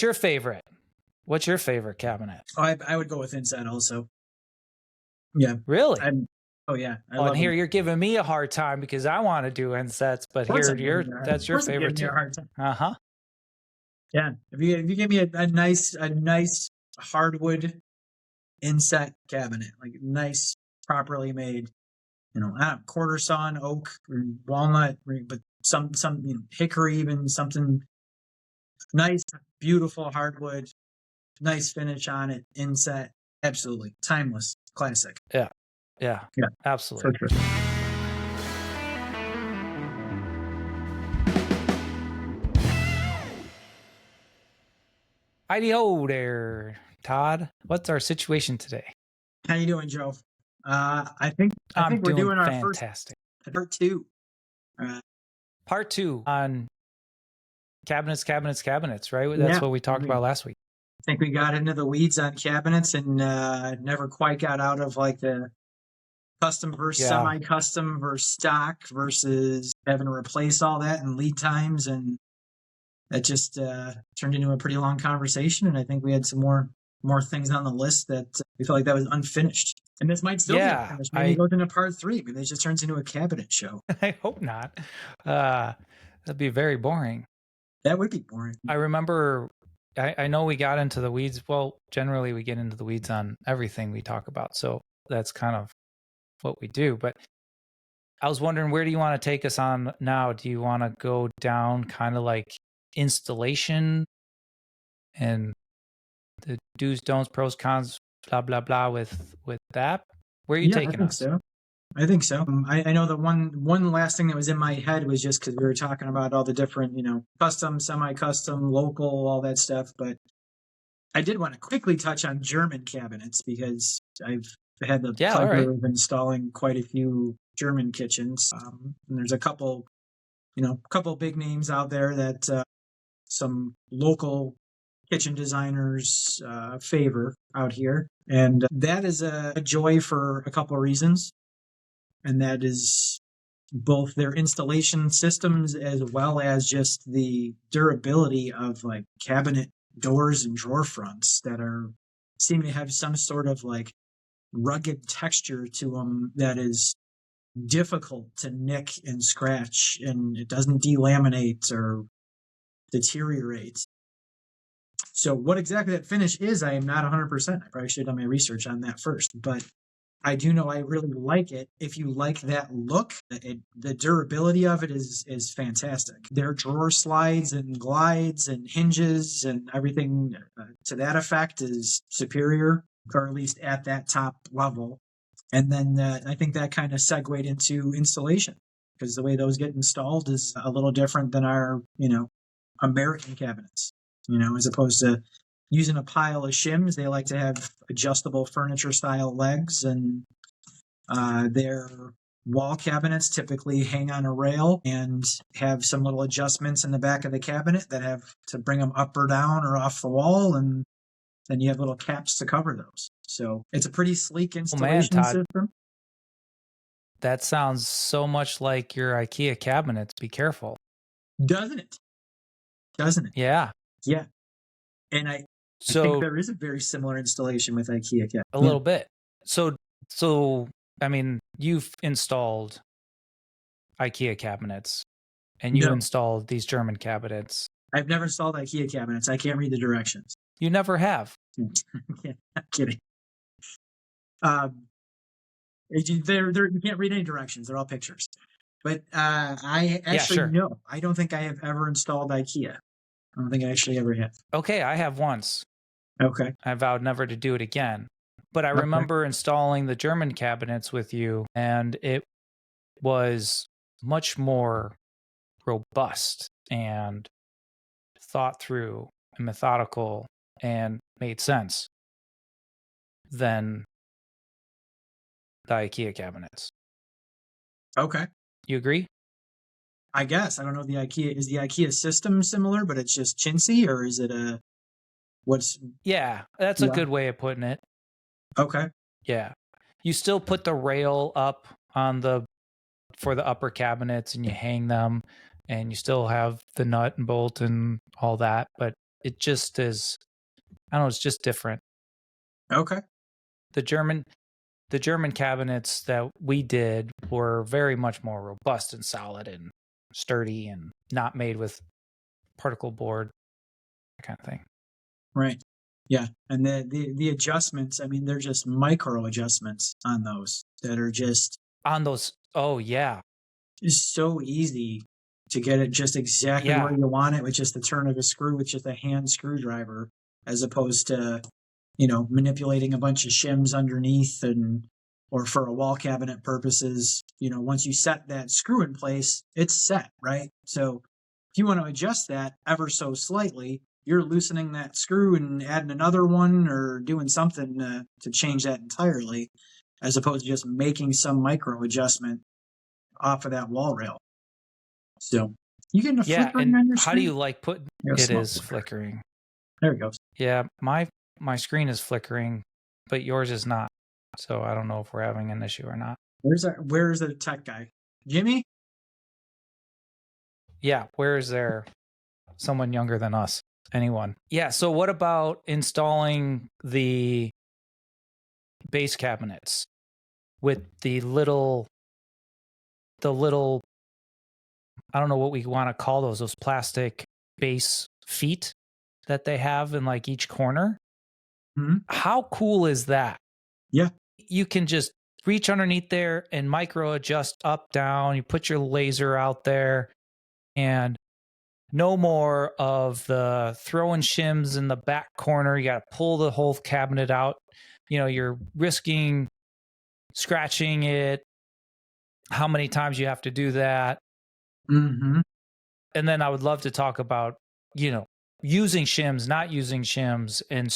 your favorite? What's your favorite cabinet? Oh, I would go with inset also. Yeah. Really? Oh yeah. And here you're giving me a hard time because I want to do insets, but here that's your favorite too. Uh-huh. Yeah. If you give me a nice hardwood inset cabinet, like nice, properly made, quarter sawn oak or walnut, but some hickory, even something nice, beautiful hardwood, nice finish on it, inset, absolutely timeless, classic. Yeah, absolutely. For sure. Heidi-ho there, Todd. What's our situation today? How you doing, Joe? I think we're doing our fantastic. First part two. Part two on cabinets, right? That's what we talked about last week. I think we got into the weeds on cabinets and never quite got out of like the custom versus semi-custom versus stock versus having to replace all that and lead times, and that just turned into a pretty long conversation. And I think we had some more things on the list that we felt like that was unfinished. And this might still be unfinished. Maybe it goes into part 3. Maybe it just turns into a cabinet show. I hope not. That'd be very boring. That would be boring. I remember, I know we got into the weeds. Well, generally we get into the weeds on everything we talk about. So that's kind of what we do. But I was wondering, where do you want to take us on now? Do you want to go down kind of like installation and the do's, don'ts, pros, cons, blah, blah, blah with that? Where are you taking us? I think so. I know the one last thing that was in my head was just because we were talking about all the different, custom, semi-custom, local, all that stuff. But I did want to quickly touch on German cabinets because I've had the pleasure of installing quite a few German kitchens. And there's a couple big names out there that some local kitchen designers favor out here. And that is a joy for a couple of reasons. And that is both their installation systems as well as just the durability of like cabinet doors and drawer fronts that seem to have some sort of like rugged texture to them that is difficult to nick and scratch, and it doesn't delaminate or deteriorate. So what exactly that finish is, I am not 100%. I probably should have done my research on that first, but I do know I really like it. If you like that look, the durability of it is fantastic. Their drawer slides and glides and hinges and everything to that effect is superior, or at least at that top level. And then I think that kind of segued into installation, because the way those get installed is a little different than our, American cabinets, as opposed to using a pile of shims. They like to have adjustable furniture style legs, and their wall cabinets typically hang on a rail and have some little adjustments in the back of the cabinet that have to bring them up or down or off the wall, and then you have little caps to cover those. So it's a pretty sleek installation system. That sounds so much like your IKEA cabinets. Be careful. Doesn't it? Yeah. Yeah. And I think there is a very similar installation with IKEA cabinets. A little bit. So I mean, you've installed IKEA cabinets and you installed these German cabinets. I've never installed IKEA cabinets. I can't read the directions. You never have. Yeah, I'm kidding. You can't read any directions. They're all pictures. But I actually no. I don't think I have ever installed IKEA. I don't think I actually ever have. Okay, I have once. Okay. I vowed never to do it again. But I remember installing the German cabinets with you, and it was much more robust and thought through and methodical and made sense than the IKEA cabinets. Okay. You agree? I guess. I don't know if the IKEA system similar, but it's just chintzy, or is it Yeah, that's a good way of putting it. Okay. Yeah. You still put the rail up for the upper cabinets and you hang them, and you still have the nut and bolt and all that, but it just is, I don't know, it's just different. Okay. The German cabinets that we did were very much more robust and solid and sturdy and not made with particle board, that kind of thing. Right. Yeah. And the adjustments, I mean, they're just micro adjustments on those that are just On those, oh yeah. so easy to get it just exactly Yeah. where you want it with just the turn of a screw with just a hand screwdriver, as opposed to, manipulating a bunch of shims underneath or for a wall cabinet purposes, once you set that screw in place, it's set, right? So if you want to adjust that ever so slightly, you're loosening that screw and adding another one or doing something to change that entirely, as opposed to just making some micro adjustment off of that wall rail. So you getting a flickering on your how do screen? you like put it is flickering? There it goes. Yeah, my screen is flickering, but yours is not. So I don't know if we're having an issue or not. Where's the tech guy? Jimmy? Yeah, where is there someone younger than us? Anyone? Yeah, so what about installing the base cabinets with the little I don't know what we want to call those plastic base feet that they have in like each corner? Mm-hmm. How cool is that? Yeah. You can just reach underneath there and micro adjust up, down. You put your laser out there and no more of the throwing shims in the back corner. You got to pull the whole cabinet out. You're risking scratching it. How many times you have to do that? Mm-hmm. And then I would love to talk about, using shims, not using shims. And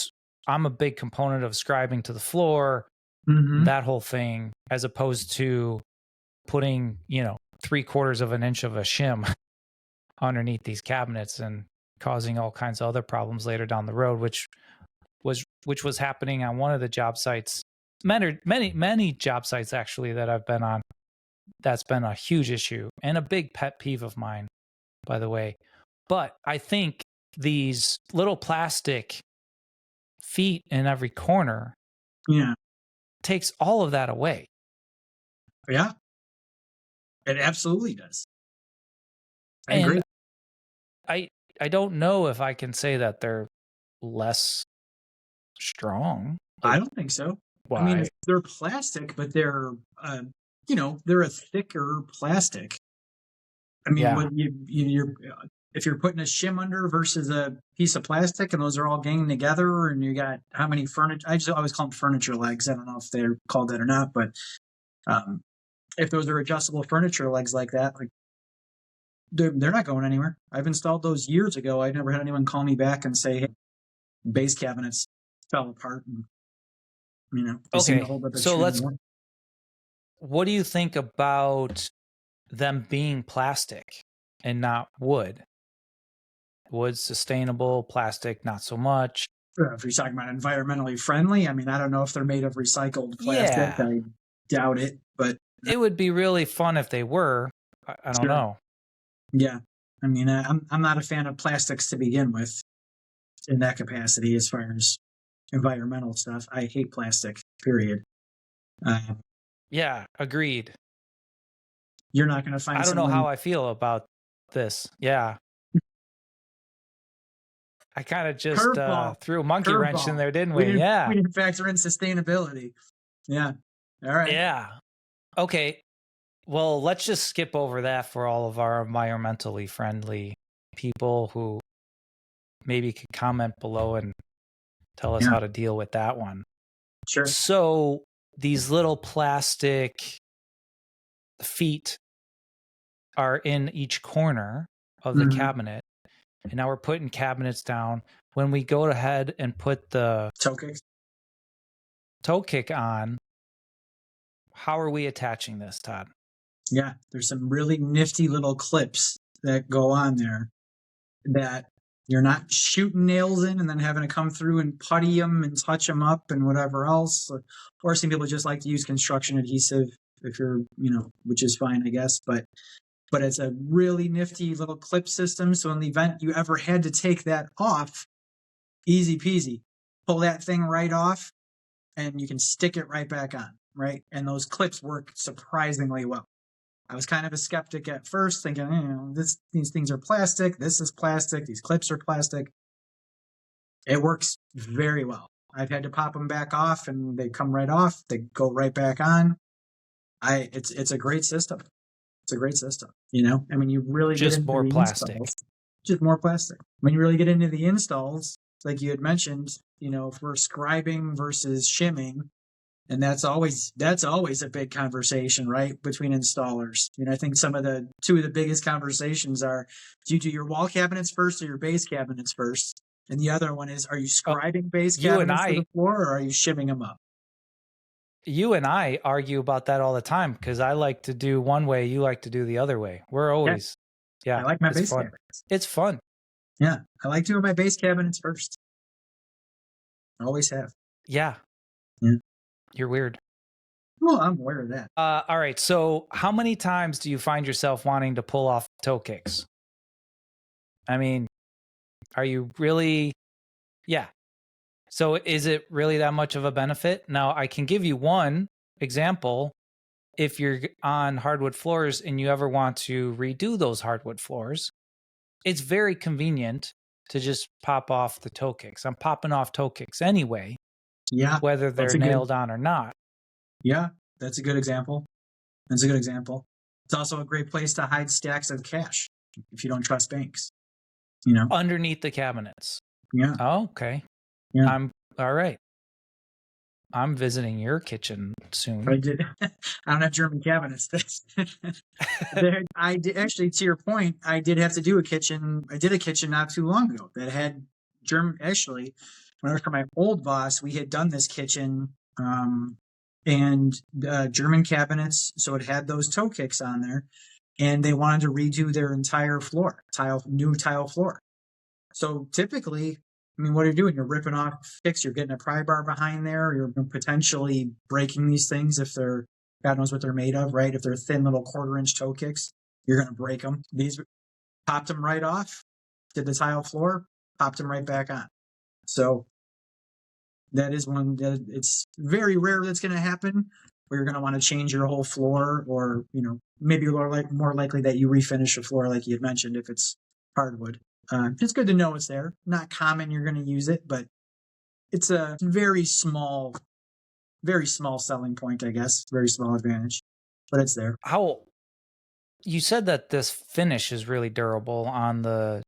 I'm a big component of scribing to the floor, Mm-hmm. that whole thing, as opposed to putting, 3/4 of an inch of a shim underneath these cabinets and causing all kinds of other problems later down the road, which was happening on one of the job sites, many job sites actually that I've been on. That's been a huge issue and a big pet peeve of mine, by the way. But I think these little plastic feet in every corner takes all of that away. Yeah. It absolutely does. I agree. I don't know if I can say that they're less strong. I don't think so. Why? I mean, they're plastic, but they're they're a thicker plastic. I mean, Yeah. what you're if you're putting a shim under versus a piece of plastic, and those are all ganging together, and you got how many furniture? I just always call them furniture legs. I don't know if they're called that or not, but if those are adjustable furniture legs like that, like they're not going anywhere. I've installed those years ago. I never had anyone call me back and say, "Hey, base cabinets fell apart." And, they seem to hold up so extremely well. what do you think about them being plastic and not wood? Wood sustainable, plastic not so much. If you're talking about environmentally friendly, I mean, I don't know if they're made of recycled plastic. Yeah. I doubt it, but it would be really fun if they were. I don't know. Yeah, I mean, I'm not a fan of plastics to begin with in that capacity as far as environmental stuff. I hate plastic, period. Yeah, agreed. You're not going to find I don't know how I feel about this. Yeah. I kind of just threw a monkey wrench in there, didn't we? Yeah. We didn't factor in sustainability. Yeah. All right. Yeah. Okay. Well, let's just skip over that for all of our environmentally friendly people who maybe could comment below and tell us how to deal with that one. Sure. So these little plastic feet are in each corner of the cabinet. And now we're putting cabinets down. When we go ahead and put the toe kick on, how are we attaching this, Todd? Yeah, there's some really nifty little clips that go on there that you're not shooting nails in and then having to come through and putty them and touch them up and whatever else. Or some people just like to use construction adhesive if you're, which is fine, I guess. But it's a really nifty little clip system. So in the event you ever had to take that off, easy peasy. Pull that thing right off, and you can stick it right back on, right? And those clips work surprisingly well. I was kind of a skeptic at first, thinking, these things are plastic. This is plastic. These clips are plastic. It works very well. I've had to pop them back off, and they come right off. They go right back on. It's a great system. It's a great system. I mean, you really get Just into more the plastic. installs. Just more plastic. When you really get into the installs, like you had mentioned, for scribing versus shimming, and that's always a big conversation, right, between installers. I think two of the biggest conversations are, do you do your wall cabinets first or your base cabinets first? And the other one is, are you Oh, scribing base you and cabinets to the I, floor, or are you shimming them up? you and I argue about that all the time because I like to do one way, you like to do the other way. We're always, I like my it's base fun. cabinets. It's fun. Yeah, I like doing my base cabinets first. I always have. Yeah. Yeah. You're weird. Well, I'm aware of that. All right. So how many times do you find yourself wanting to pull off toe kicks? I mean, are you really? Yeah. So is it really that much of a benefit? Now, I can give you one example. If you're on hardwood floors and you ever want to redo those hardwood floors, it's very convenient to just pop off the toe kicks. I'm popping off toe kicks anyway, Yeah, whether they're nailed on or not. Yeah, that's a good example. That's a good example. It's also a great place to hide stacks of cash if you don't trust banks. Underneath the cabinets. Yeah. Oh, okay. Yeah. I'm all right. I'm visiting your kitchen soon. I don't have German cabinets. I did actually, to your point, I did have to do a kitchen. I did a kitchen not too long ago that had German. Actually, when I worked for my old boss, we had done this kitchen and German cabinets. So it had those toe kicks on there, and they wanted to redo their entire floor, new tile floor. So typically, I mean, what are you doing? You're ripping off kicks. You're getting a pry bar behind there. You're potentially breaking these things if they're, God knows what they're made of, right? If they're thin little 1/4-inch toe kicks, you're going to break them. These popped them right off, did the tile floor, popped them right back on. So that is one that it's very rare that's going to happen where you're going to want to change your whole floor, or, maybe more likely that you refinish a floor like you had mentioned if it's hardwood. It's good to know it's there. Not common you're going to use it, but it's a very small selling point, I guess. Very small advantage, but it's there. You said that this finish is really durable on the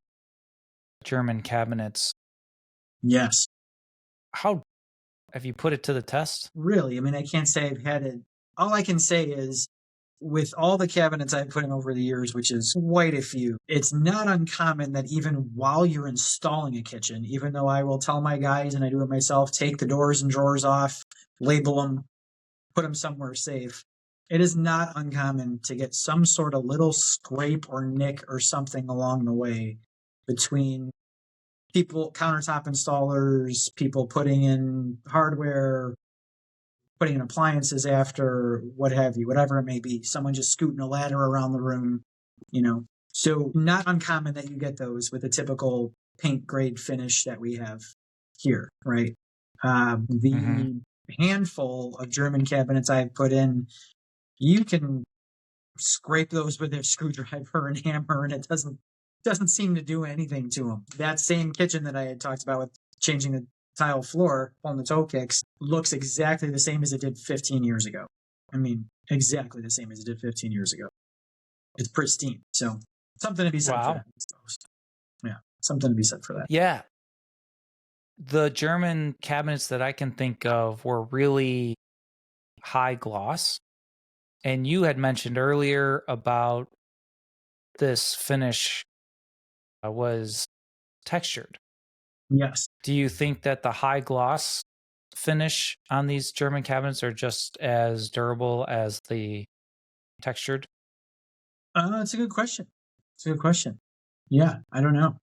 German cabinets. Yes. How have you put it to the test? Really? I mean, I can't say I've had it. All I can say is, with all the cabinets I've put in over the years, which is quite a few, it's not uncommon that even while you're installing a kitchen, even though I will tell my guys, and I do it myself, take the doors and drawers off, label them, put them somewhere safe, it is not uncommon to get some sort of little scrape or nick or something along the way between people, countertop installers, people putting in hardware, putting in appliances after, what have you, whatever it may be, someone just scooting a ladder around the room, So not uncommon that you get those with a typical paint grade finish that we have here, right? The handful of German cabinets I've put in, you can scrape those with a screwdriver and hammer, and it doesn't seem to do anything to them. That same kitchen that I had talked about with changing the tile floor on the toe kicks looks exactly the same as it did 15 years ago. I mean, exactly the same as it did 15 years ago. It's pristine. So something to be said for that. Yeah, something to be said for that. Yeah. The German cabinets that I can think of were really high gloss. And you had mentioned earlier about this finish was textured. Yes. Do you think that the high gloss finish on these German cabinets are just as durable as the textured? It's a good question. Yeah, I don't know.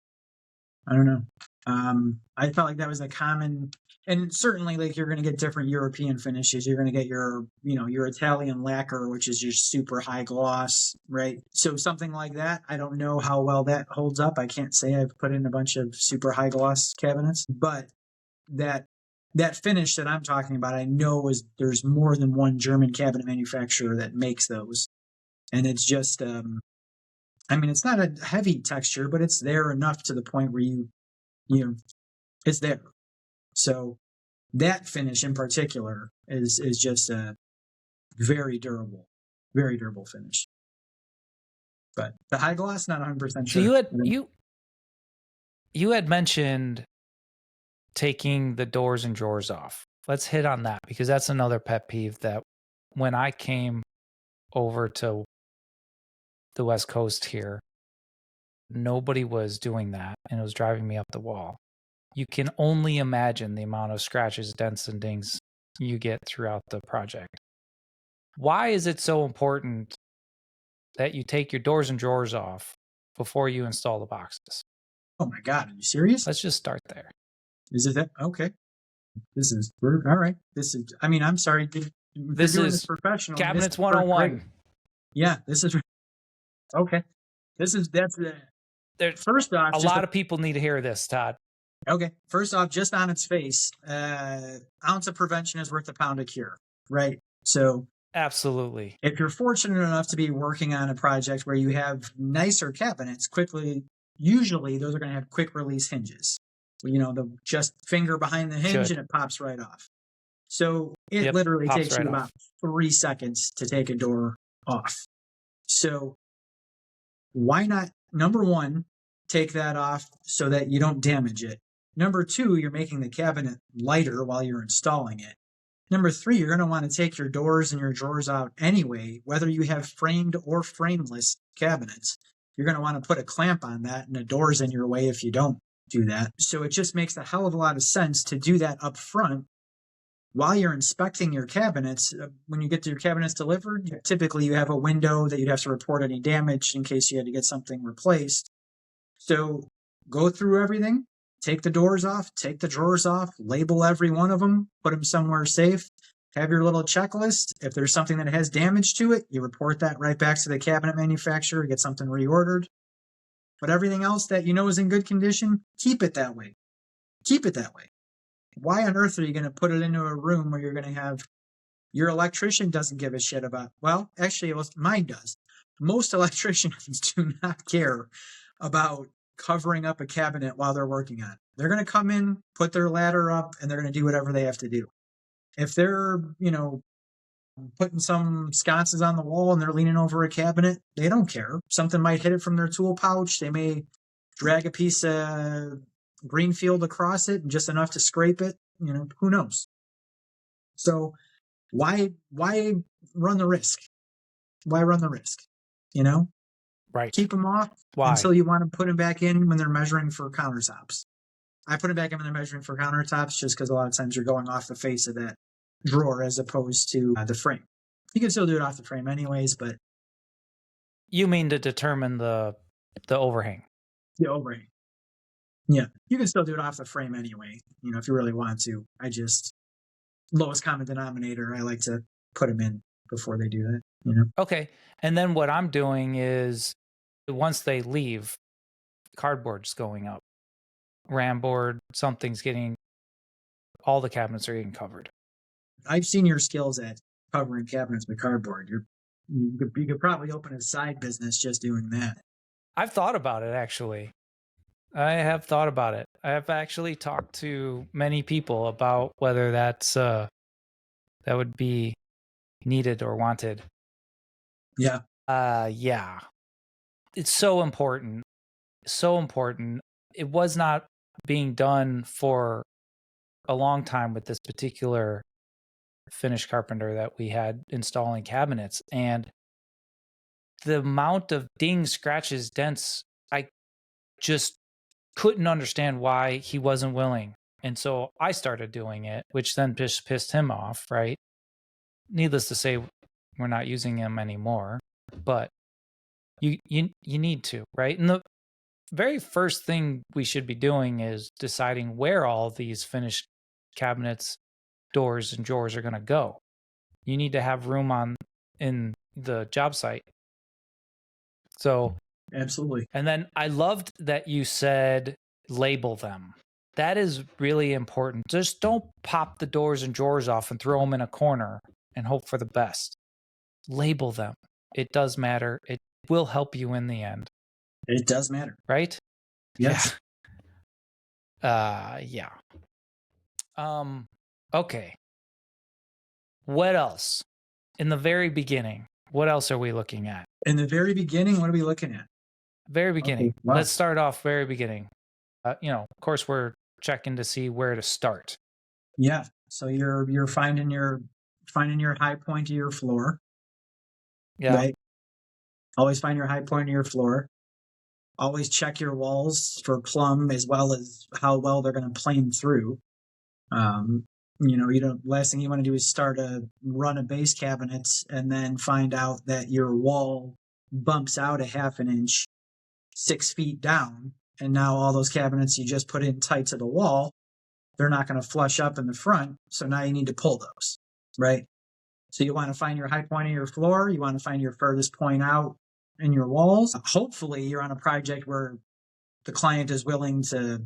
I felt like that was a common, and certainly like you're going to get different European finishes. You're going to get your, your Italian lacquer, which is your super high gloss, right? So something like that. I don't know how well that holds up. I can't say I've put in a bunch of super high gloss cabinets, but that that finish that I'm talking about, I know there's more than one German cabinet manufacturer that makes those, and it's just, I mean, it's not a heavy texture, but it's there enough to the point where you know, it's there. So that finish in particular is just a very durable finish. But the high gloss, not 100% So sure. you had mentioned taking the doors and drawers off. Let's hit on that because that's another pet peeve that when I came over to the West Coast here, nobody was doing that and it was driving me up the wall. You can only imagine the amount of scratches, dents, and dings you get throughout the project. Why is it so important that you take your doors and drawers off before you install the boxes? Oh my God, are you serious? Let's just start there. Is it that? Okay. All right. I mean, I'm sorry. This is professional. Cabinets 101. Yeah, this is, okay. That's the, first off, a lot of people need to hear this, Todd. Okay. First off, just on its face, ounce of prevention is worth a pound of cure, right? So absolutely, if you're fortunate enough to be working on a project where you have nicer cabinets, usually those are going to have quick release hinges. The just finger behind the hinge and it pops right off. So it literally takes you about 3 seconds to take a door off. So why not, number one, take that off so that you don't damage it. Number two, you're making the cabinet lighter while you're installing it. Number three, you're going to want to take your doors and your drawers out anyway, whether you have framed or frameless cabinets. You're going to want to put a clamp on that, and the door's in your way if you don't do that. So it just makes a hell of a lot of sense to do that up front while you're inspecting your cabinets. When you get your cabinets delivered, typically you have a window that you'd have to report any damage in case you had to get something replaced. So go through everything, take the doors off, take the drawers off, label every one of them, put them somewhere safe, have your little checklist. If there's something that has damage to it, you report that right back to the cabinet manufacturer, get something reordered. But everything else that you know is in good condition, keep it that way. Keep it that way. Why on earth are you going to put it into a room where you're going to have your electrician doesn't give a shit about? Well, actually, mine does. Most electricians do not care about covering up a cabinet while they're working on it. They're going to come in, put their ladder up, and they're going to do whatever they have to do. If they're, putting some sconces on the wall and they're leaning over a cabinet, they don't care. Something might hit it from their tool pouch. They may drag a piece of greenfield across it, just enough to scrape it. Who knows? So why run the risk? Why run the risk? Right. Keep them off until you want to put them back in when they're measuring for countertops. I put them back in when they're measuring for countertops just because a lot of times you're going off the face of that drawer as opposed to the frame. You can still do it off the frame anyways, but... You mean to determine the overhang? The overhang. Yeah, you can still do it off the frame anyway, if you really want to. Lowest common denominator, I like to put them in before they do that, Okay, and then what I'm doing is, once they leave, cardboard's going up. RAM board, something's getting, all the cabinets are getting covered. I've seen your skills at covering cabinets with cardboard. You could probably open a side business just doing that. I've thought about it, actually. I have thought about it. I have actually talked to many people about whether that would be needed or wanted. Yeah. Yeah. It's so important. So important. It was not being done for a long time with this particular Finnish carpenter that we had installing cabinets. And the amount of dings, scratches, dents, I just couldn't understand why he wasn't willing. And so I started doing it, which then pissed him off, right? Needless to say, we're not using him anymore, but you need to, right? And very first thing we should be doing is deciding where all these finished cabinets, doors, and drawers are going to go. You need to have room in the job site. So, Absolutely. and then I loved that you said label them. That is really important. Just don't pop the doors and drawers off and throw them in a corner and hope for the best. Label them. It does matter. It will help you in the end. It does matter. Right? Yes. Yeah. Okay. What else? In the very beginning, what else are we looking at? In the very beginning, what are we looking at? Very beginning. Okay, wow. Let's start off very beginning. Of course, we're checking to see where to start. Yeah. So you're finding your high point of your floor. Yeah. Right. Always find your high point of your floor. Always check your walls for plumb as well as how well they're going to plane through. Last thing you want to do is run a base cabinet and then find out that your wall bumps out a half an inch 6 feet down. And now all those cabinets you just put in tight to the wall, they're not going to flush up in the front. So now you need to pull those, right? So you want to find your high point of your floor. You want to find your furthest point out in your walls. Hopefully you're on a project where the client is willing to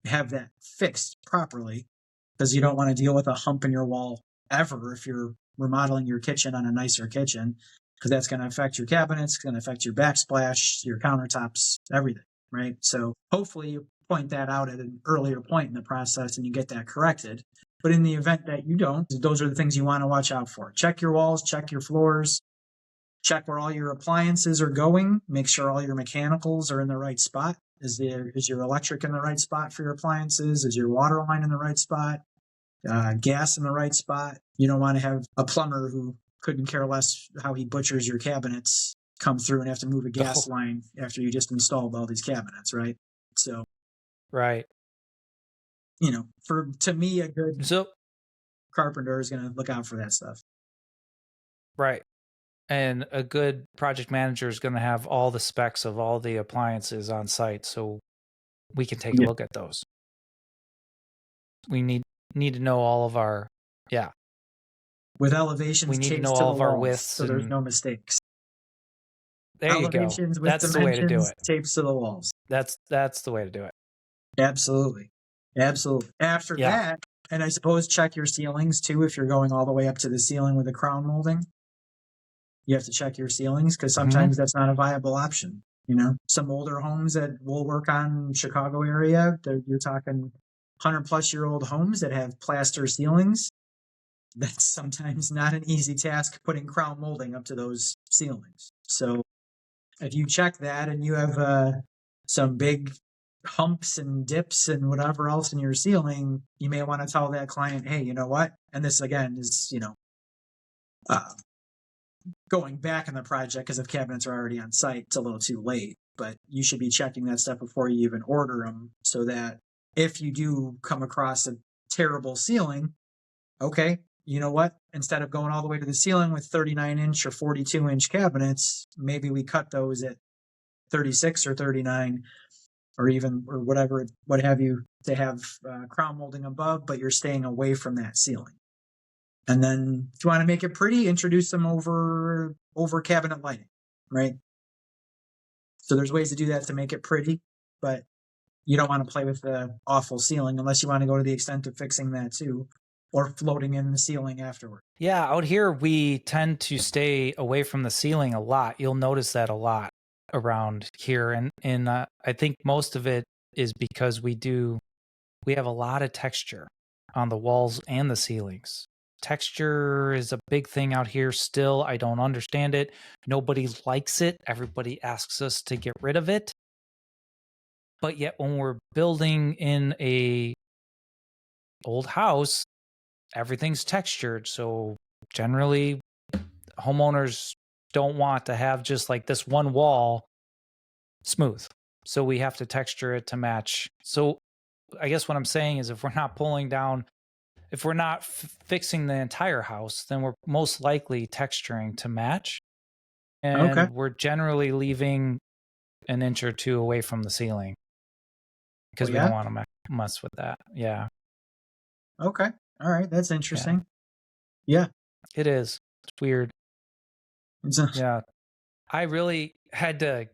have that fixed properly, because you don't want to deal with a hump in your wall ever if you're remodeling your kitchen on a nicer kitchen, because that's going to affect your cabinets, it's going to affect your backsplash, your countertops, everything, right? So hopefully you point that out at an earlier point in the process and you get that corrected. But in the event that you don't, those are the things you want to watch out for. Check your walls, check your floors, check where all your appliances are going, make sure all your mechanicals are in the right spot. Is your electric in the right spot for your appliances? Is your water line in the right spot? Gas in the right spot? You don't want to have a plumber who couldn't care less how he butchers your cabinets come through and have to move a gas line after you just installed all these cabinets, right? So, right. To me, a good carpenter is going to look out for that stuff. Right. And a good project manager is going to have all the specs of all the appliances on site, so we can take a look at those. We need to know all of our with elevations. We need to know all of our widths, so there's no mistakes. There elevations you go. With that's the way to do it. Tapes to the walls. That's the way to do it. Absolutely. After that, and I suppose check your ceilings too. If you're going all the way up to the ceiling with a crown molding, you have to check your ceilings, because sometimes that's not a viable option. Some older homes that we'll work on Chicago area, you're talking 100-plus-year-old homes that have plaster ceilings. That's sometimes not an easy task, putting crown molding up to those ceilings. So if you check that and you have some big humps and dips and whatever else in your ceiling, you may want to tell that client, hey, you know what? And this again is, going back in the project, because if cabinets are already on site, it's a little too late. But you should be checking that stuff before you even order them, so that if you do come across a terrible ceiling, okay, you know what? Instead of going all the way to the ceiling with 39-inch or 42-inch cabinets, maybe we cut those at 36 or 39, or whatever, what have you, to have crown molding above, but you're staying away from that ceiling. And then if you want to make it pretty, introduce them over cabinet lighting, right? So there's ways to do that to make it pretty, but you don't want to play with the awful ceiling unless you want to go to the extent of fixing that too, or floating in the ceiling afterward. Yeah, out here we tend to stay away from the ceiling a lot. You'll notice that a lot around here, and I think most of it is because we have a lot of texture on the walls and the ceilings. Texture is a big thing out here still. I don't understand it. Nobody likes it. Everybody asks us to get rid of it. But yet when we're building in a old house, everything's textured. So generally homeowners don't want to have just like this one wall smooth. So we have to texture it to match. So I guess what I'm saying is, if we're not fixing the entire house, then we're most likely texturing to match. And we're generally leaving an inch or two away from the ceiling because Oh, we yeah? don't want to mess with that. Yeah. Okay. All right. That's Yeah. interesting. Yeah. It is. It's weird. It's a, Yeah. I really had to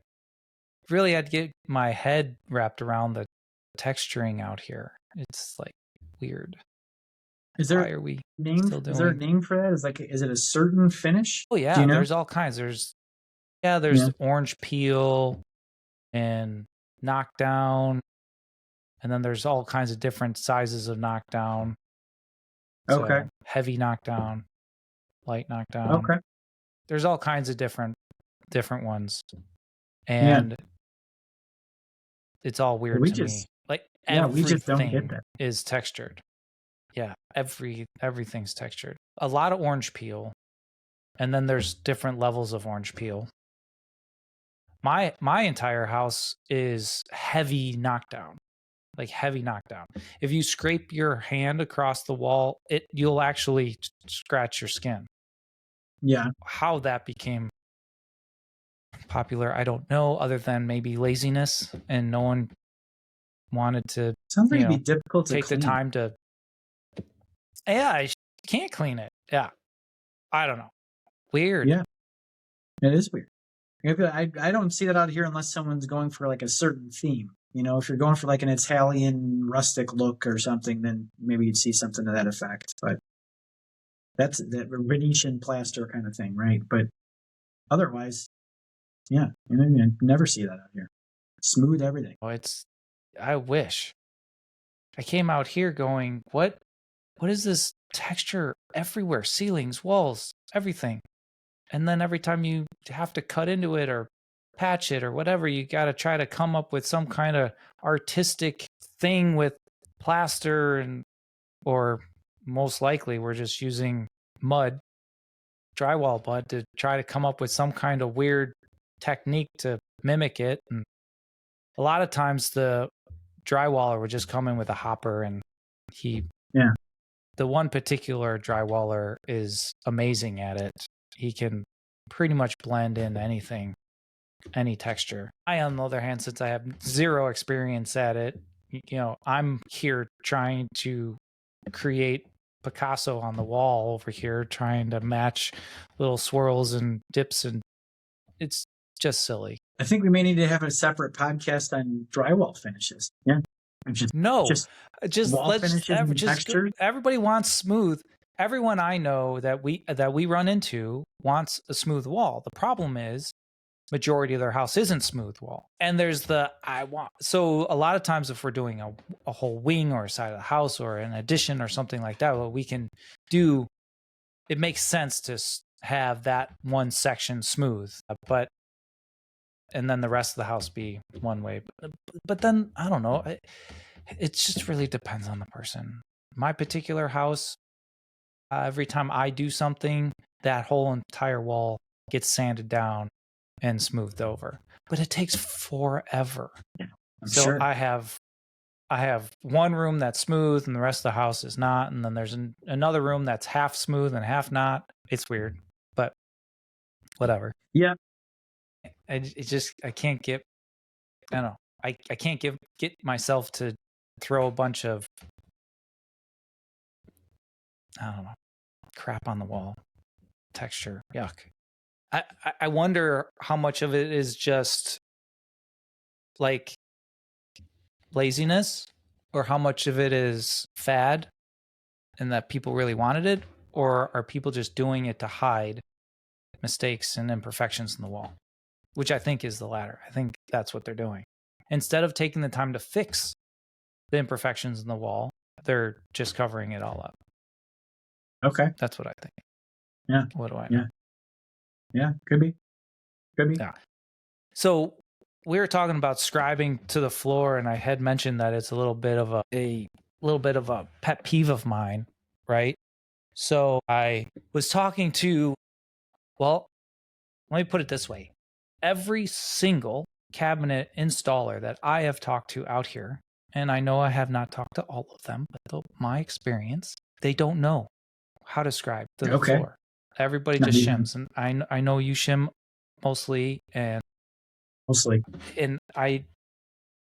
get my head wrapped around the texturing out here. It's like weird. is Why there are we name? still Is there a doing? name for that? Is it a certain finish? Oh Do yeah, you know? there's all kinds. There's Yeah. orange peel and knockdown, and then there's all kinds of different sizes of knockdown. Okay. So heavy knockdown, light knockdown. Okay. There's all kinds of different ones, Yeah. and it's all weird We to me. just Like we just don't get everything that. is textured. Yeah, everything's textured. A lot of orange peel, and then there's different levels of orange peel. My entire house is heavy knockdown, like heavy knockdown. If you scrape your hand across the wall, you'll actually scratch your skin. Yeah. How that became popular, I don't know, other than maybe laziness and no one wanted to Sounds like it'd be difficult to take the clean. time to. Yeah, I can't clean it. Yeah, I don't know. Weird. Yeah. It is weird. I don't see that out here unless someone's going for like a certain theme. You know, if you're going for like an Italian rustic look or something, then maybe you'd see something to that effect. But that's the Venetian plaster kind of thing, right? But otherwise, yeah, you never see that out here. Smooth everything. Oh, I wish. I came out here going, what is this texture everywhere? Ceilings, walls, everything. And then every time you have to cut into it or patch it or whatever, you got to try to come up with some kind of artistic thing with plaster or most likely we're just using drywall mud to try to come up with some kind of weird technique to mimic it. And a lot of times the drywaller would just come in with a hopper and the one particular drywaller is amazing at it. He can pretty much blend in anything, any texture. I, on the other hand, since I have zero experience at it, I'm here trying to create Picasso on the wall over here, trying to match little swirls and dips, and it's just silly. I think we may need to have a separate podcast on drywall finishes. Yeah. Just wall finishes and textures. Everybody wants smooth. Everyone I know that we run into wants a smooth wall. The problem is majority of their house isn't smooth wall. And there's so a lot of times if we're doing a whole wing or a side of the house or an addition or something like that, what we can do, it makes sense to have that one section smooth, and then the rest of the house be one way. But then, I don't know, it just really depends on the person. My particular house, every time I do something, that whole entire wall gets sanded down and smoothed over. But it takes forever. Sure. I have one room that's smooth and the rest of the house is not. And then there's another room that's half smooth and half not. It's weird, but whatever. Yeah. I can't get, I don't know. I can't get myself to throw a bunch of, I don't know, crap on the wall. Texture. Yuck. I wonder how much of it is just like laziness or how much of it is fad and that people really wanted it, or are people just doing it to hide mistakes and imperfections in the wall, which I think is the latter. I think that's what they're doing. Instead of taking the time to fix the imperfections in the wall, they're just covering it all up. Okay. That's what I think. Yeah. What do I know? Yeah. Could be. Yeah. So we were talking about scribing to the floor, and I had mentioned that it's a little bit of a pet peeve of mine, right? So I was talking to, well, let me put it this way. Every single cabinet installer that I have talked to out here, and I know I have not talked to all of them, but my experience, they don't know how to scribe to the floor. Everybody just shims, and I know you shim mostly, and mostly.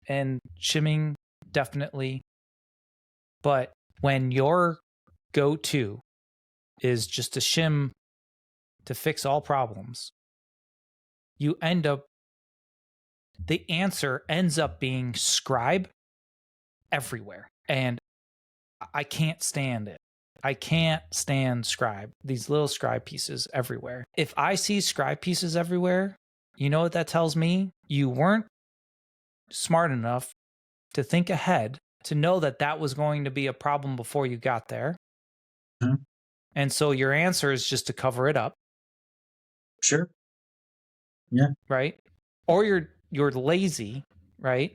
And shimming definitely, but when your go-to is just to shim to fix all problems, you end up, the answer ends up being scribe everywhere. And I can't stand it. I can't stand scribe, these little scribe pieces everywhere. If I see scribe pieces everywhere, you know what that tells me? You weren't smart enough to think ahead to know that that was going to be a problem before you got there. Uh-huh. And so your answer is just to cover it up. Sure. Yeah. Right? Or you're lazy, right?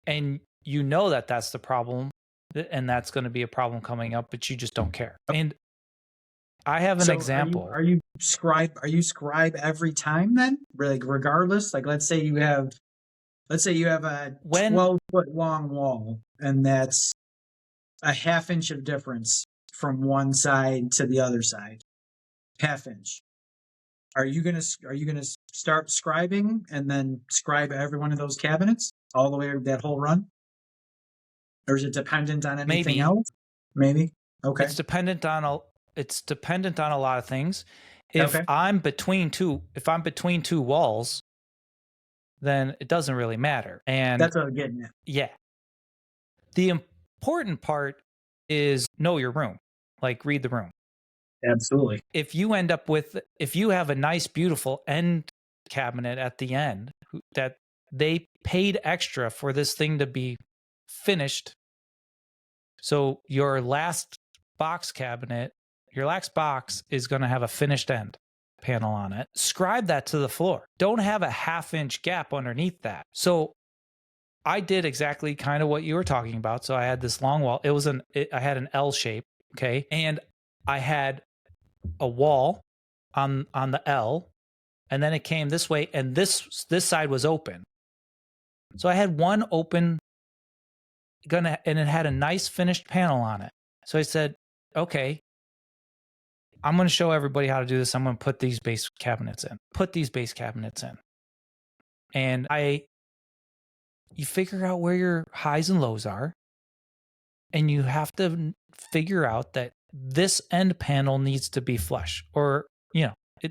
And you know that that's the problem, and that's going to be a problem coming up, but you just don't care. And I have an example. Are you scribe every time then? Like regardless? Like let's say you have a 12-foot long wall, and that's a half inch of difference from one side to the other side. Half inch. Are you gonna start scribing and then scribe every one of those cabinets all the way that whole run? Or is it dependent on anything else? Maybe. Okay. It's dependent on a lot of things. If I'm between two walls, then it doesn't really matter. And that's what I'm getting at. Yeah. The important part is know your room. Like read the room. Absolutely. If you have a nice, beautiful end cabinet at the end that they paid extra for this thing to be finished. So your last box cabinet, your last box is going to have a finished end panel on it. Scribe that to the floor. Don't have a half-inch gap underneath that. So I did exactly kind of what you were talking about. So I had this long wall. I had an L shape, okay? And I had a wall on the L, and then it came this way, and this side was open. So I had one open and it had a nice finished panel on it. So I said, okay, I'm going to show everybody how to do this. I'm going to put these base cabinets in. And you figure out where your highs and lows are, and you have to figure out that this end panel needs to be flush, or,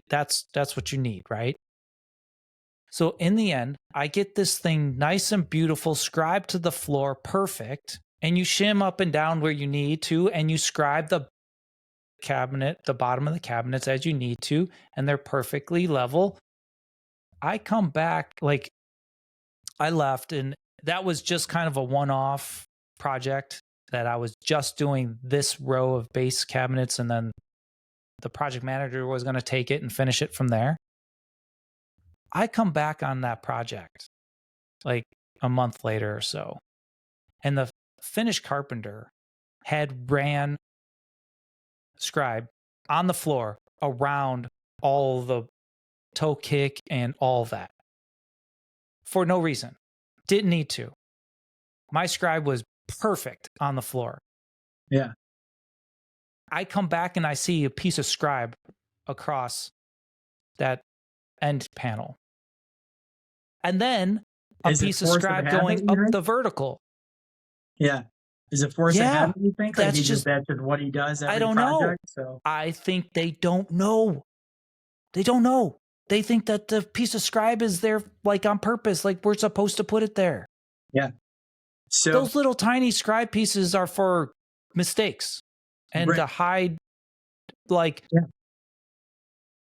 that's what you need, right? So in the end, I get this thing nice and beautiful, scribe to the floor, perfect. And you shim up and down where you need to, and you scribe the cabinet, the bottom of the cabinets as you need to, and they're perfectly level. I come back, like I left, and that was just kind of a one-off project that I was just doing this row of base cabinets, and then the project manager was going to take it and finish it from there. I come back on that project like a month later or so, and the finished carpenter had ran scribe on the floor around all the toe kick and all that for no reason. Didn't need to. My scribe was perfect on the floor. Yeah. I come back and I see a piece of scribe across that end panel. And then a piece of scribe going up the vertical. Yeah. Is it force of habit, you think? That's just what he does every I don't project, know. So. I think they don't know. They don't know. They think that the piece of scribe is there like on purpose, like we're supposed to put it there. Yeah. So those little tiny scribe pieces are for mistakes and to hide, like,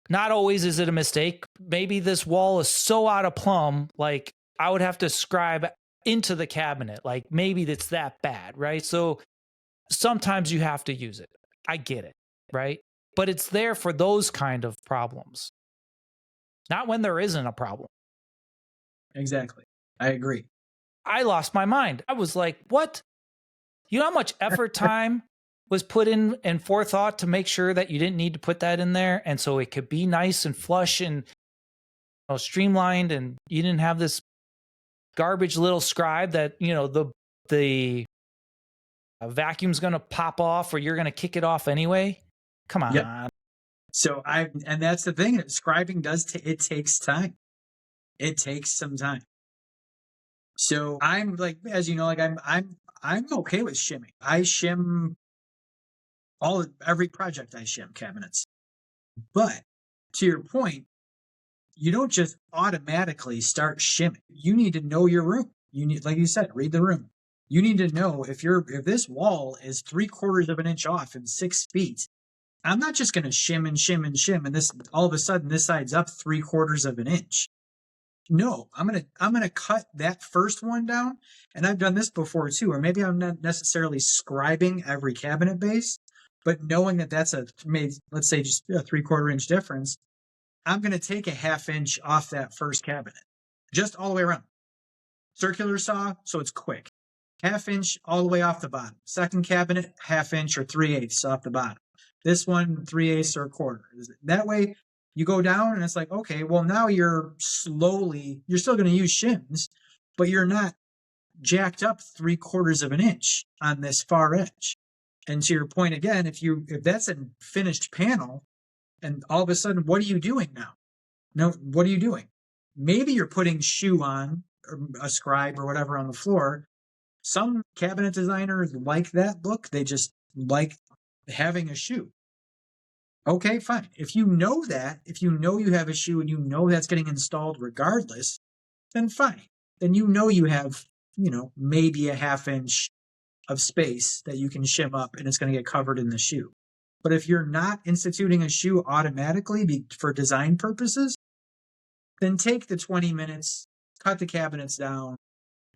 not always is it a mistake. Maybe this wall is so out of plumb, like I would have to scribe into the cabinet. Like maybe it's that bad, right? So sometimes you have to use it. I get it, right? But it's there for those kind of problems, not when there isn't a problem. Exactly. I agree. I lost my mind. I was like, what? You know how much effort, time was put in and forethought to make sure that you didn't need to put that in there, and so it could be nice and flush and streamlined, and you didn't have this garbage little scribe that the vacuum's going to pop off, or you're going to kick it off anyway. Come on. Yep. So and that's the thing. Scribing it takes time. It takes some time. So I'm like, as you know, like I'm okay with shimming. I shim every project I shim cabinets. But to your point, you don't just automatically start shimming. You need to know your room. You need, like you said, read the room. You need to know if this wall is 3/4 of an inch off and 6 feet. I'm not just going to shim and shim and shim, and this all of a sudden this side's up 3/4 of an inch. No, I'm gonna cut that first one down, and I've done this before too. Or maybe I'm not necessarily scribing every cabinet base, but knowing that that's let's say just a 3/4 inch difference, I'm gonna take a 1/2 inch off that first cabinet, just all the way around. Circular saw, so it's quick. 1/2 inch all the way off the bottom. Second cabinet, 1/2 inch or 3/8 off the bottom. This one, 3/8 or a quarter. That way, you go down and it's like, okay, well, now you're still going to use shims, but you're not jacked up 3/4 of an inch on this far edge. And to your point again, if that's a finished panel, and all of a sudden, what are you doing now? No, what are you doing? Maybe you're putting shoe on, or a scribe or whatever on the floor. Some cabinet designers like that look. They just like having a shoe. Okay, fine. If you know you have a shoe and you know that's getting installed regardless, then fine. Then you have, maybe a 1/2 inch of space that you can shim up and it's going to get covered in the shoe. But if you're not instituting a shoe automatically for design purposes, then take the 20 minutes, cut the cabinets down,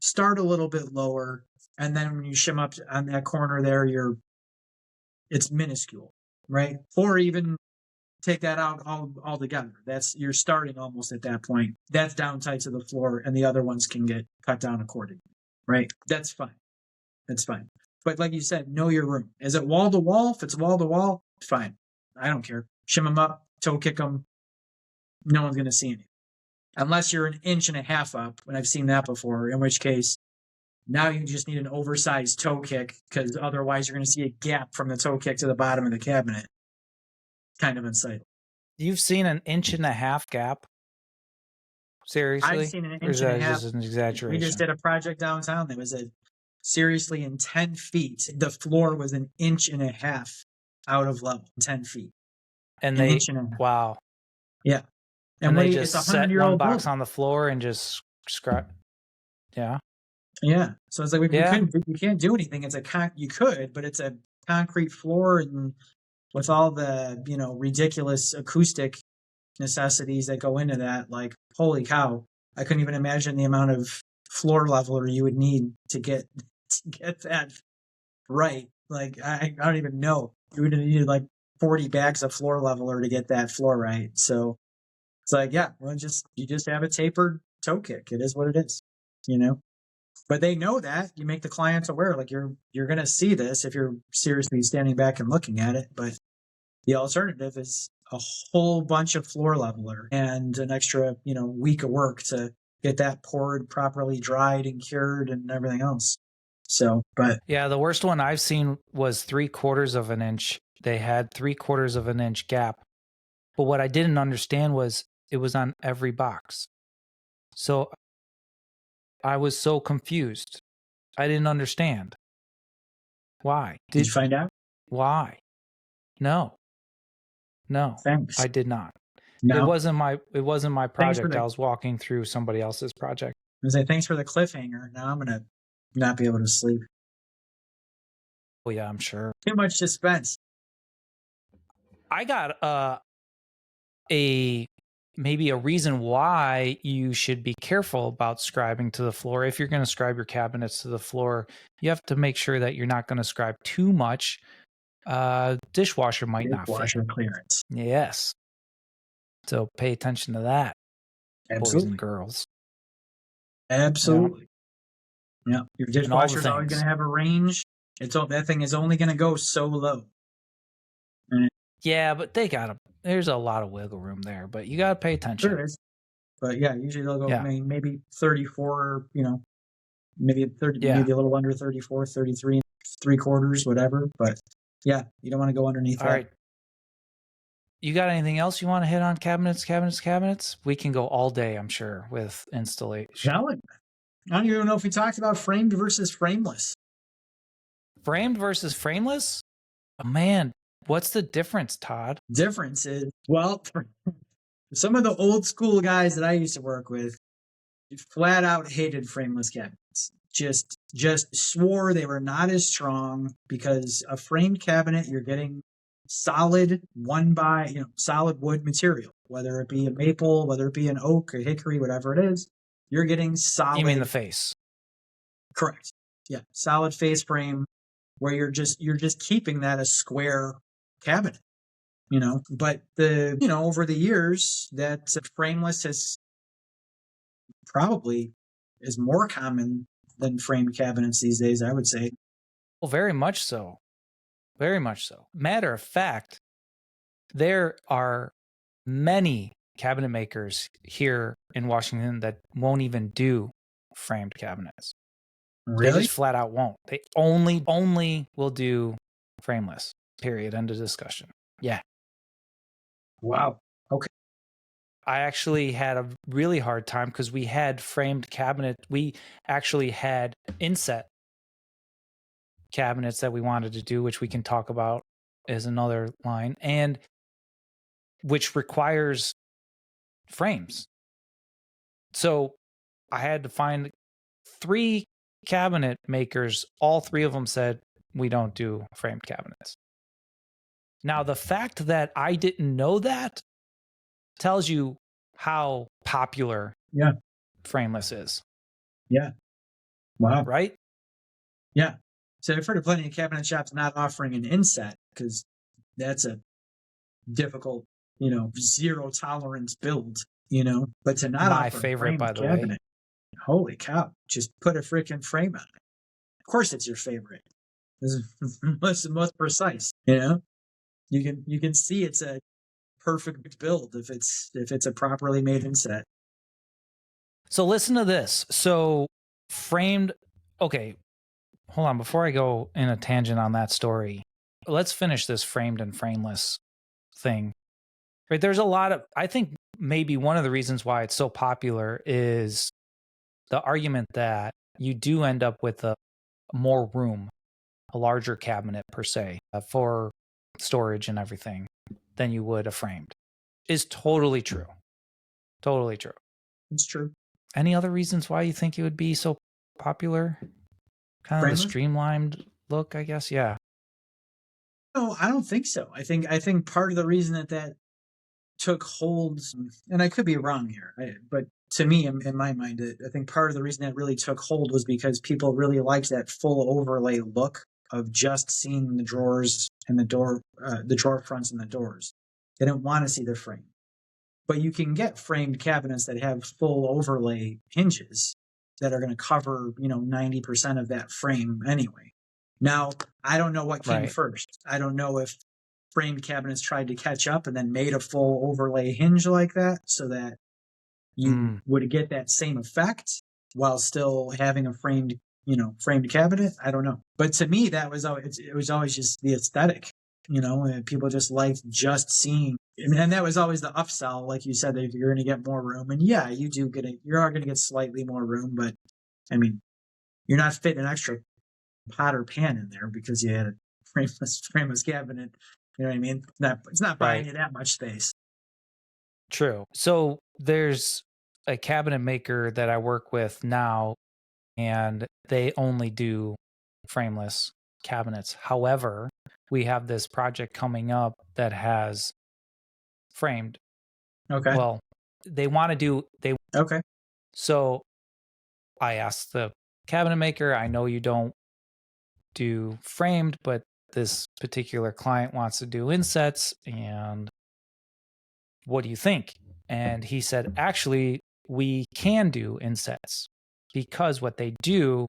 start a little bit lower, and then when you shim up on that corner there, it's minuscule, right? Or even take that out altogether. You're starting almost at that point. That's down tight to the floor, and the other ones can get cut down accordingly, right? That's fine. That's fine. But like you said, know your room. Is it wall to wall? If it's wall to wall, fine. I don't care. Shim them up, toe kick them. No one's going to see anything. Unless you're 1.5 inches up, and I've seen that before, in which case now you just need an oversized toe kick, because otherwise you're going to see a gap from the toe kick to the bottom of the cabinet. Kind of unsightly. You've seen 1.5 inch gap? Seriously? I've seen an Or is 1.5 that inches. just an exaggeration? We just did a project downtown that was seriously in 10 feet. The floor was 1.5 inches out of level, 10 feet. And an inch and a half. Wow. Yeah. And they just it's set one box building on the floor and just scrap. Yeah. Yeah. So it's like we can't do anything. You could, but it's a concrete floor, and with all the, ridiculous acoustic necessities that go into that, like, holy cow, I couldn't even imagine the amount of floor leveler you would need to get that right. Like, I don't even know. You would have needed like 40 bags of floor leveler to get that floor right. So it's like, yeah, well, you just have a tapered toe kick. It is what it is, But they know that. You make the clients aware, like, you're going to see this if you're seriously standing back and looking at it. But the alternative is a whole bunch of floor leveler and an extra, week of work to get that poured, properly dried and cured and everything else. So, but yeah, the worst one I've seen was 3/4 of an inch. They had 3/4 of an inch gap. But what I didn't understand was it was on every box. So I was so confused. I didn't understand. Why? Did you find out? Why? No. Thanks. I did not. No. It wasn't my project. I was walking through somebody else's project. I was like, thanks for the cliffhanger. Now I'm going to not be able to sleep. Oh yeah, I'm sure. Too much suspense. I got maybe a reason why you should be careful about scribing to the floor. If you're going to scribe your cabinets to the floor, you have to make sure that you're not going to scribe too much. Dishwasher might not fit. Dishwasher clearance. Yes. So pay attention to that, Absolutely. boys and girls. Absolutely. Yeah. Your dishwasher's always going to have a range. That thing is only going to go so low. Yeah, but there's a lot of wiggle room there, but you got to pay attention. Sure is. But yeah, usually they'll go maybe 34, maybe 30, maybe a little under 34, 33, 3/4, whatever. But yeah, you don't want to go underneath that. All right. You got anything else you want to hit on cabinets? We can go all day, I'm sure, with installation. I don't even know if we talked about framed versus frameless. Framed versus frameless? Oh, man, what's the difference, Todd? Difference is, well, for some of the old school guys that I used to work with, flat out hated frameless cabinets. Just swore they were not as strong because a framed cabinet, you're getting solid solid wood material, whether it be a maple, whether it be an oak, a hickory, whatever it is, you're getting solid. You mean the face? Correct. Yeah, solid face frame where you're just keeping that a square cabinet, But over the years that frameless has probably is more common than framed cabinets these days, I would say. Well, very much so. Very much so. Matter of fact, there are many cabinet makers here in Washington that won't even do framed cabinets. Really? They just flat out won't. They only will do frameless. Period. End of discussion. Yeah. Wow. Okay. I actually had a really hard time because we had framed cabinet. We actually had inset cabinets that we wanted to do, which we can talk about as another line, and which requires frames. So I had to find 3 cabinet makers. All 3 of them said, we don't do framed cabinets. Now, the fact that I didn't know that tells you how popular frameless is. Yeah. Wow. Right? Yeah. So I've heard of plenty of cabinet shops not offering an inset because that's a difficult, zero tolerance build, but to not My offer a favorite, framed by the cabinet, way. holy cow, just put a freaking frame on it. Of course it's your favorite. This is most precise, You can see it's a perfect build if it's a properly made inset. So listen to this. So framed, okay, hold on. Before I go in a tangent on that story, let's finish this framed and frameless thing. Right? There's a lot of, I think maybe one of the reasons why it's so popular is the argument that you do end up with more room, a larger cabinet per se, for storage and everything than you would a framed. Is totally true. Totally true. It's true. Any other reasons why you think it would be so popular? Kind of Frameless? the streamlined look, I guess. Yeah. No, I don't think so. I think part of the reason that took hold, and I could be wrong here, but to me, in my mind, I think part of the reason that really took hold was because people really liked that full overlay look of just seeing the drawers and the drawer fronts and the doors. They didn't want to see the frame. But you can get framed cabinets that have full overlay hinges that are going to cover, 90% of that frame anyway. Now, I don't know what came first. I don't know if framed cabinets tried to catch up and then made a full overlay hinge like that so that you would get that same effect while still having a framed cabinet. I don't know. But to me, it was always just the aesthetic, and people just liked just seeing. And that was always the upsell, like you said, that you're going to get more room. And yeah, you are going to get slightly more room, but I mean, you're not fitting an extra pot or pan in there because you had a frameless cabinet. You know what I mean? It's not buying you that much space. True. So there's a cabinet maker that I work with now, and they only do frameless cabinets. However, we have this project coming up that has framed. Okay. Well, they want to do Okay. So I asked the cabinet maker, I know you don't do framed, but this particular client wants to do insets, and what do you think? And he said, actually, we can do insets because what they do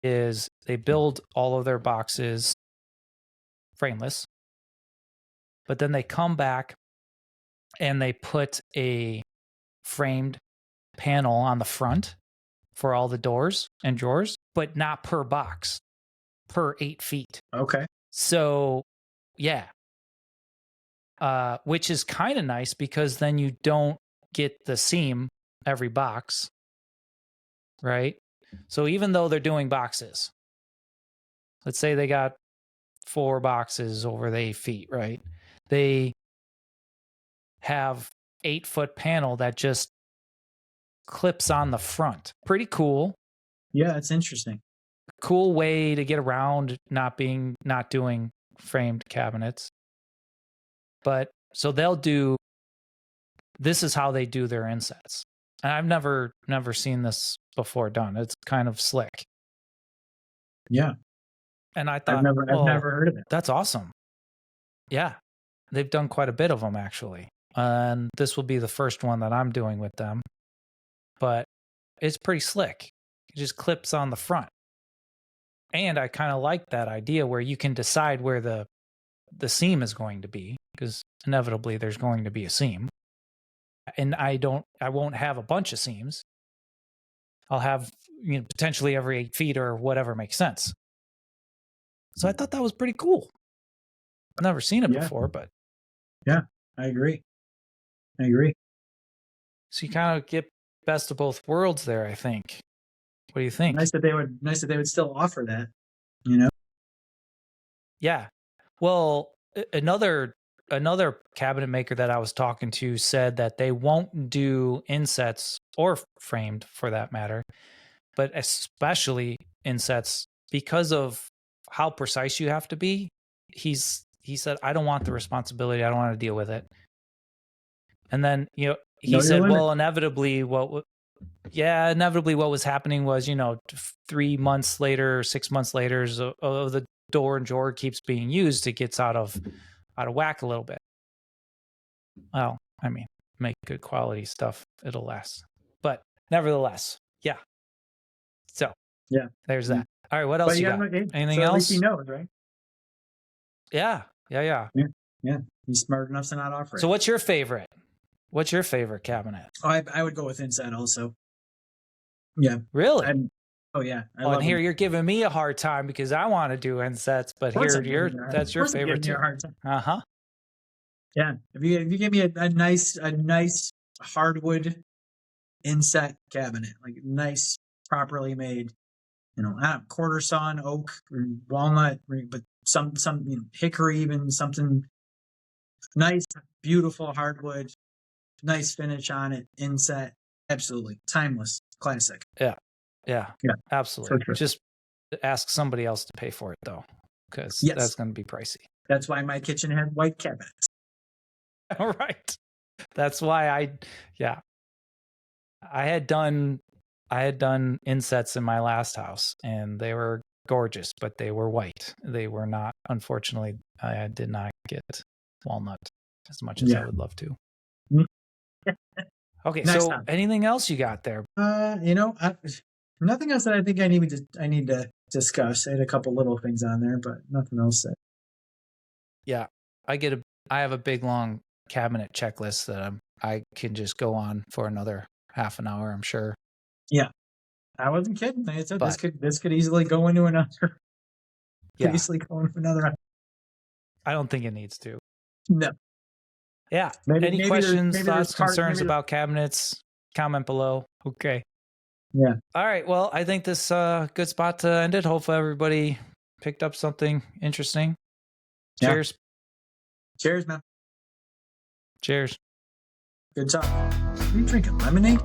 is they build all of their boxes frameless, but then they come back and they put a framed panel on the front for all the doors and drawers, but not per box, per 8 feet. Okay. So, yeah. which is kind of nice because then you don't get the seam every box, right? So even though they're doing boxes, let's say they got 4 boxes over the 8 feet, right? They have 8-foot panel that just clips on the front. Pretty cool. Yeah, it's interesting. Cool way to get around not doing framed cabinets. But so this is how they do their insets. And I've never seen this before done. It's kind of slick. Yeah. And I thought, I've never heard of it. That's awesome. Yeah. They've done quite a bit of them actually. And this will be the first one that I'm doing with them. But it's pretty slick. It just clips on the front. And I kind of like that idea where you can decide where the seam is going to be, because inevitably there's going to be a seam. And I won't have a bunch of seams. I'll have, potentially every 8 feet or whatever makes sense. So I thought that was pretty cool. I've never seen it before, but yeah, I agree. So you kind of get best of both worlds there, I think. What do you think? Nice that they would still offer that, Yeah. Well, another cabinet maker that I was talking to said that they won't do insets or framed for that matter, but especially insets because of how precise you have to be. He said, I don't want the responsibility. I don't want to deal with it. And then, he said, well, inevitably what was happening was, 3 months later, 6 months later, the door and drawer keeps being used. It gets out of whack a little bit. Well, I mean, make good quality stuff. It'll last. But nevertheless, yeah. So yeah, there's that. All right. What else you got? Anything else? At least he knows, right? Yeah. Yeah. He's smart enough to not offer it. So what's your favorite? What's your favorite cabinet? Oh, I would go with inset also. Yeah. Really? Oh yeah. And here you're giving me a hard time because I want to do insets, but here that's your favorite too. Uh-huh. Yeah. If you give me a nice hardwood inset cabinet, like nice, properly made, quarter sawn oak or walnut, but some hickory, even something nice, beautiful hardwood, nice finish on it, inset, absolutely timeless, classic. Yeah, absolutely. Sure. Just ask somebody else to pay for it though, because that's going to be pricey. That's why my kitchen had white cabinets. All right. That's why I had done insets in my last house and they were gorgeous, but they were white. They were not, unfortunately, I did not get walnut as much as I would love to. Okay, so anything else you got there? Nothing else that I think I need to discuss. I had a couple little things on there, but nothing else. Yeah, I have a big long cabinet checklist that I can just go on for another half an hour, I'm sure. Yeah, I wasn't kidding. Like I said, this could easily go into another. Easily go into another. I don't think it needs to. No. Yeah. Any questions, thoughts, concerns about cabinets? Comment below. Okay. Yeah. All right. Well, I think this good spot to end it. Hopefully everybody picked up something interesting. Yeah. Cheers. Cheers, man. Cheers. Good talk. Are you drinking lemonade?